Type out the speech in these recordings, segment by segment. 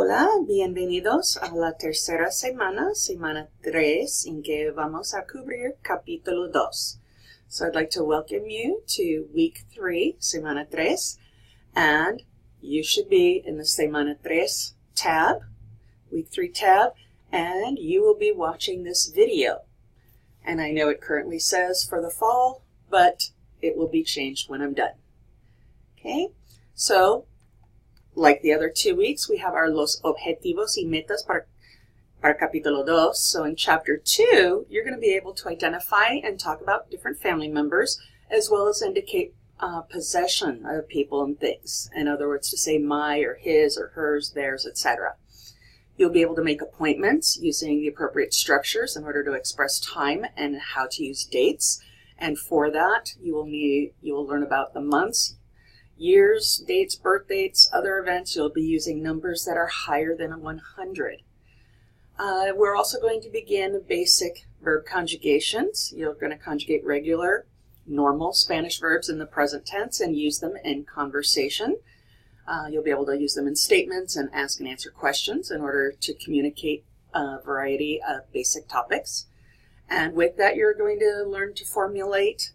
Hola, bienvenidos a la tercera semana, semana 3, en que vamos a cubrir capítulo 2. So I'd like to welcome you to week 3, semana 3, and you should be in the semana 3 tab, week 3 tab, and you will be watching this video. And I know it currently says for the fall, but it will be changed when I'm done. Okay, so like the other 2 weeks, we have our los objetivos y metas para capítulo 2. So in chapter 2, you're going to be able to identify and talk about different family members, as well as indicate possession of people and things. In other words, to say my or his or hers, theirs, etc. You'll be able to make appointments using the appropriate structures in order to express time and how to use dates. And for that, you will learn about the months, years, dates, birth dates, other events. You'll be using numbers that are higher than 100. We're also going to begin basic verb conjugations. You're going to conjugate regular, normal Spanish verbs in the present tense and use them in conversation. You'll be able to use them in statements and ask and answer questions in order to communicate a variety of basic topics. And with that, you're going to learn to formulate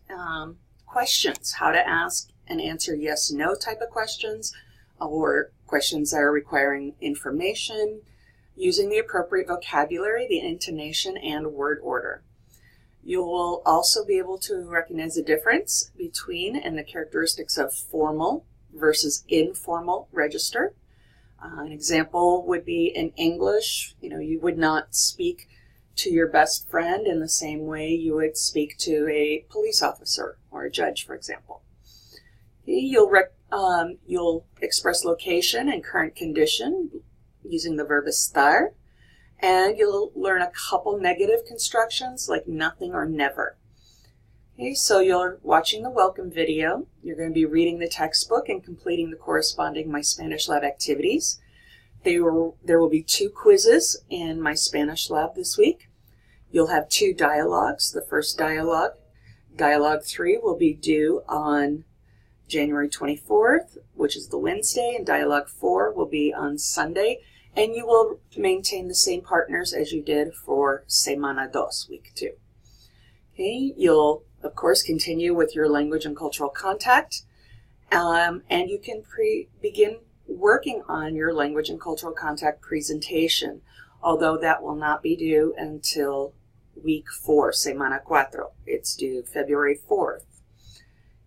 questions, how to ask and answer yes/no type of questions, or questions that are requiring information, using the appropriate vocabulary, the intonation, and word order. You will also be able to recognize the difference between and the characteristics of formal versus informal register. An example would be in English, you would not speak to your best friend in the same way you would speak to a police officer or a judge, for example. You'll express location and current condition using the verb estar, and you'll learn a couple negative constructions like nothing or never. Okay, so you're watching the welcome video. You're going to be reading the textbook and completing the corresponding My Spanish Lab activities. There will be 2 quizzes in My Spanish Lab this week. You'll have 2 dialogues. The first dialogue, Dialogue 3, will be due on January 24th, which is the Wednesday, and Dialogue 4 will be on Sunday, and you will maintain the same partners as you did for Semana 2, week 2. Okay, you'll, of course, continue with your language and cultural contact, and you can begin working on your language and cultural contact presentation, although that will not be due until week 4, Semana 4. It's due February 4th.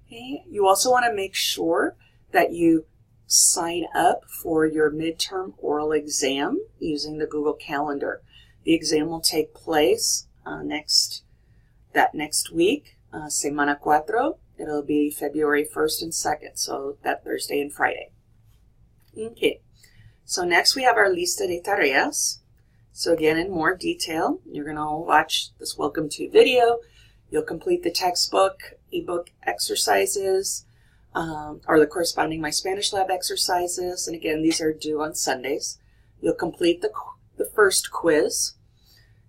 Okay. You also want to make sure that you sign up for your midterm oral exam using the Google Calendar. The exam will take place next week, Semana 4. It'll be February 1st and 2nd, so that Thursday and Friday. Okay, so next we have our lista de tareas. So again, in more detail, you're going to watch this Welcome to video. You'll complete the textbook, ebook exercises, or the corresponding My Spanish Lab exercises. And again, these are due on Sundays. You'll complete the first quiz.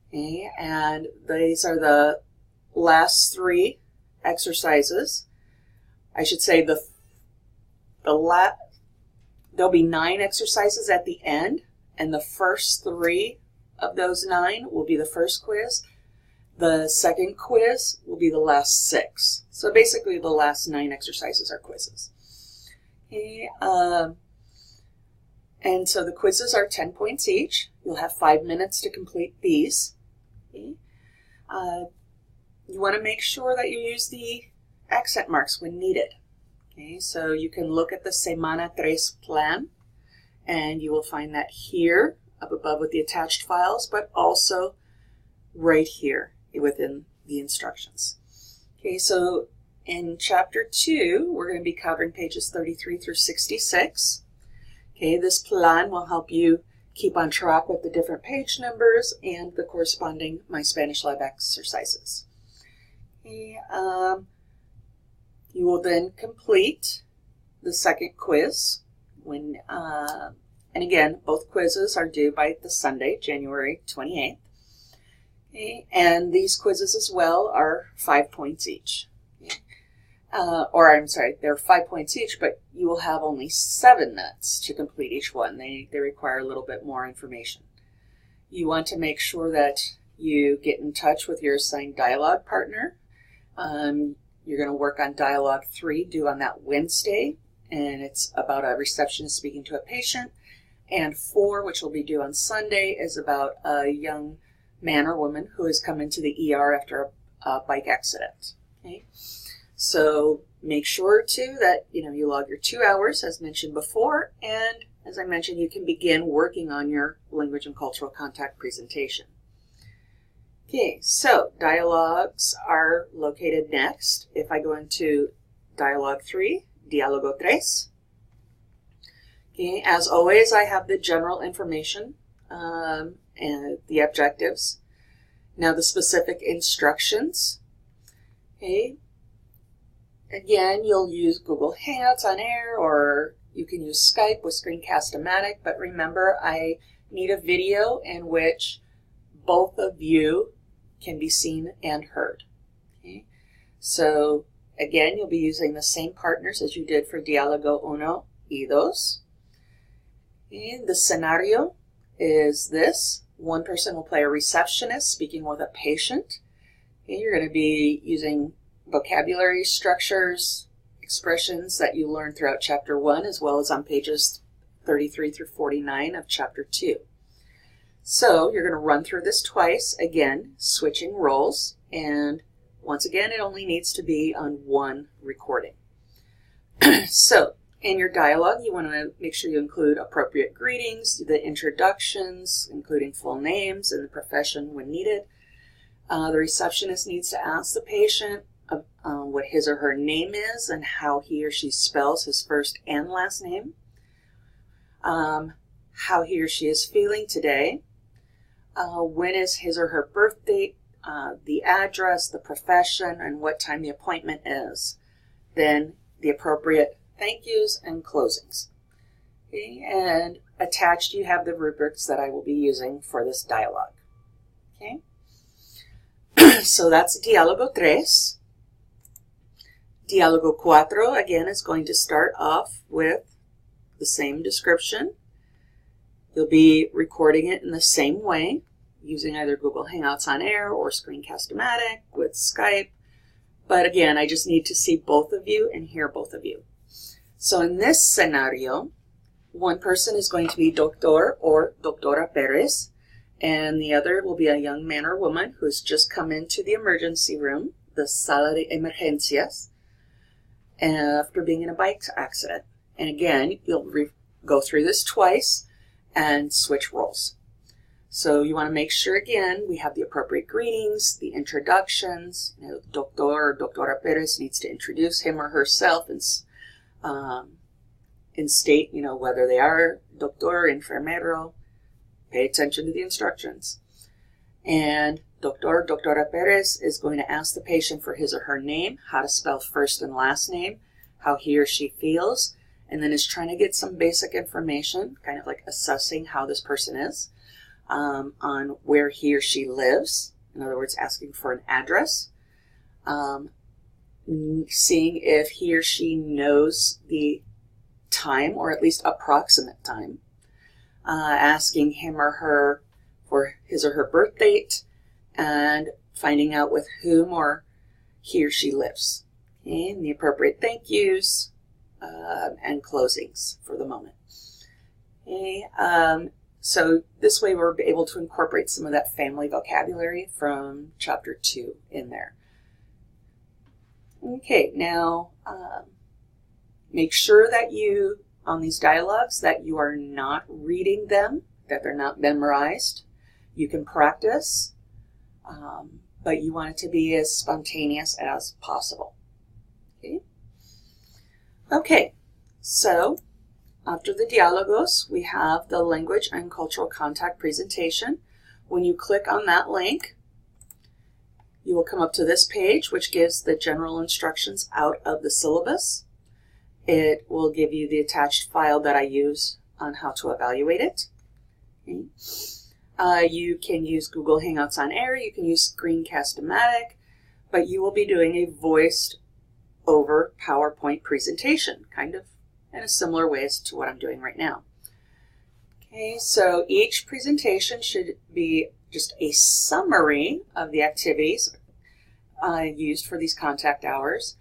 Okay, and these are the last 3 exercises. I should say there'll be 9 exercises at the end, and the first 3 of those 9 will be the first quiz. The second quiz will be the last 6. So basically the last 9 exercises are quizzes. Okay, and so the quizzes are 10 points each. You'll have 5 minutes to complete these. Okay. You want to make sure that you use the accent marks when needed. Okay, so you can look at the Semana 3 plan, and you will find that here up above with the attached files, but also right here within the instructions. Okay, so in chapter 2, we're going to be covering pages 33 through 66. Okay, this plan will help you keep on track with the different page numbers and the corresponding My Spanish Lab exercises. Okay, you will then complete the second quiz and again, both quizzes are due by the Sunday, January 28th. Okay, and these quizzes as well are 5 points each. Okay. or I'm sorry, they're 5 points each, but you will have only 7 minutes to complete each one. They require a little bit more information. You want to make sure that you get in touch with your assigned dialogue partner. You're going to work on dialogue 3 due on that Wednesday, and it's about a receptionist speaking to a patient. And 4, which will be due on Sunday, is about a young man or woman who has come into the ER after a bike accident. Okay? So make sure too that you log your 2 hours as mentioned before, and as I mentioned, you can begin working on your language and cultural contact presentation. Okay, so dialogues are located next. If I go into dialogue 3, diálogo 3. Okay, as always, I have the general information and the objectives. Now the specific instructions. Okay. Again, you'll use Google Hangouts on air, or you can use Skype with Screencast-O-Matic, but remember, I need a video in which both of you can be seen and heard. Okay? So, again, you'll be using the same partners as you did for Diálogo 1 y 2. Okay? The scenario is this. One person will play a receptionist speaking with a patient. Okay? You're going to be using vocabulary structures, expressions that you learned throughout Chapter 1, as well as on pages 33 through 49 of Chapter 2. So you're going to run through this twice, again, switching roles, and once again, it only needs to be on one recording. So in your dialogue, you want to make sure you include appropriate greetings, the introductions, including full names and the profession when needed. The receptionist needs to ask the patient what his or her name is and how he or she spells his first and last name, how he or she is feeling today, when is his or her birth date, the address, the profession, and what time the appointment is. Then the appropriate thank yous and closings. Okay? And attached you have the rubrics that I will be using for this dialogue. Okay? So that's Diálogo 3. Diálogo 4, again, is going to start off with the same description. You'll be recording it in the same way, using either Google Hangouts on Air or Screencast-O-Matic with Skype. But again, I just need to see both of you and hear both of you. So in this scenario, one person is going to be Doctor or Doctora Perez, and the other will be a young man or woman who's just come into the emergency room, the sala de emergencias, after being in a bike accident. And again, you'll go through this twice and switch roles. So you want to make sure, again, we have the appropriate greetings, the introductions. Doctor or Doctora Perez needs to introduce him or herself and state, whether they are doctor, enfermero. Pay attention to the instructions. And Doctor, Doctora Perez is going to ask the patient for his or her name, how to spell first and last name, how he or she feels, and then is trying to get some basic information, kind of like assessing how this person is, on where he or she lives. In other words, asking for an address, seeing if he or she knows the time, or at least approximate time, asking him or her for his or her birth date, and finding out with whom or he or she lives. Okay, and the appropriate thank yous and closings for the moment. Okay, so this way we're able to incorporate some of that family vocabulary from Chapter 2 in there. Okay, now make sure that you, on these dialogues, that you are not reading them, that they're not memorized. You can practice, but you want it to be as spontaneous as possible. Okay, so after the diálogos, we have the language and cultural contact presentation. When you click on that link, you will come up to this page, which gives the general instructions out of the syllabus. It will give you the attached file that I use on how to evaluate it. Okay. You can use Google Hangouts on Air, you can use Screencast-O-Matic, but you will be doing a voiced over PowerPoint presentation, kind of in a similar way as to what I'm doing right now. Okay, so each presentation should be just a summary of the activities used for these contact hours.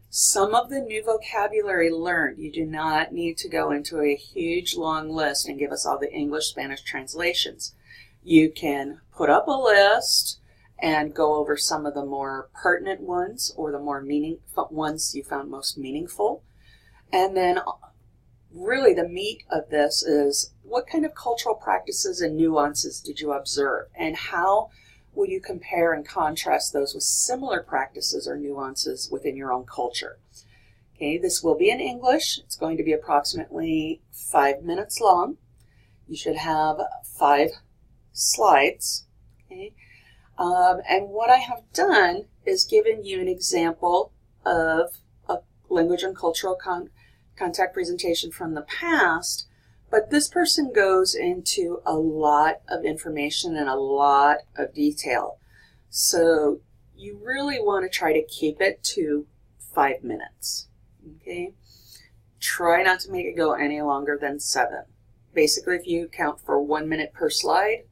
Some of the new vocabulary learned, you do not need to go into a huge long list and give us all the English-Spanish translations. You can put up a list and go over some of the more pertinent ones or the more meaningful ones you found most meaningful. And then really the meat of this is what kind of cultural practices and nuances did you observe, and how will you compare and contrast those with similar practices or nuances within your own culture. Okay, this will be in English. It's going to be approximately 5 minutes long. You should have 5 slides. Okay. And what I have done is given you an example of a language and cultural contact presentation from the past, but this person goes into a lot of information and a lot of detail. So you really want to try to keep it to 5 minutes. Okay? Try not to make it go any longer than 7. Basically, if you count for 1 minute per slide,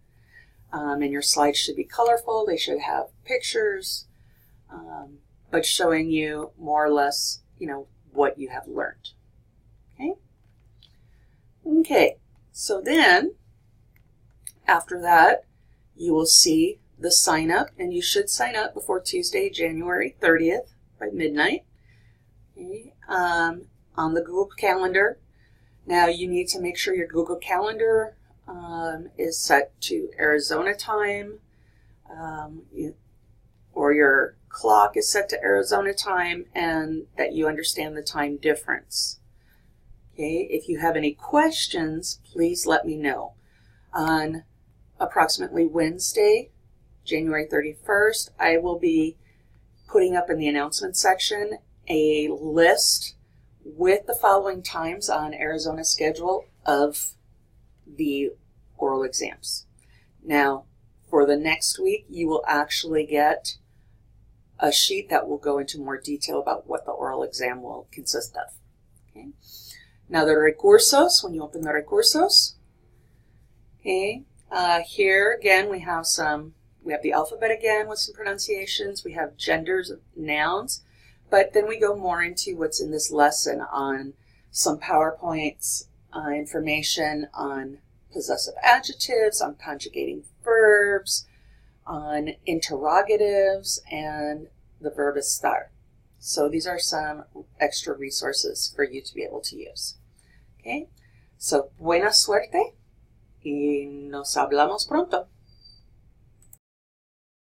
and your slides should be colorful, they should have pictures, but showing you more or less, what you have learned. Okay? Okay, so then, after that, you will see the sign up, and you should sign up before Tuesday, January 30th by midnight, okay, on the Google Calendar. Now, you need to make sure your Google Calendar is set to Arizona time, or your clock is set to Arizona time, and that you understand the time difference. Okay, if you have any questions, please let me know. On approximately Wednesday, January 31st, I will be putting up in the announcement section a list with the following times on Arizona's schedule of the oral exams. Now, for the next week, you will actually get a sheet that will go into more detail about what the oral exam will consist of. Okay. Now, the recursos, when you open the recursos, okay, here again we have the alphabet again with some pronunciations. We have genders of nouns, but then we go more into what's in this lesson on some PowerPoints, information on possessive adjectives, on conjugating verbs, on interrogatives, and the verb estar. So these are some extra resources for you to be able to use. Okay, so buena suerte y nos hablamos pronto.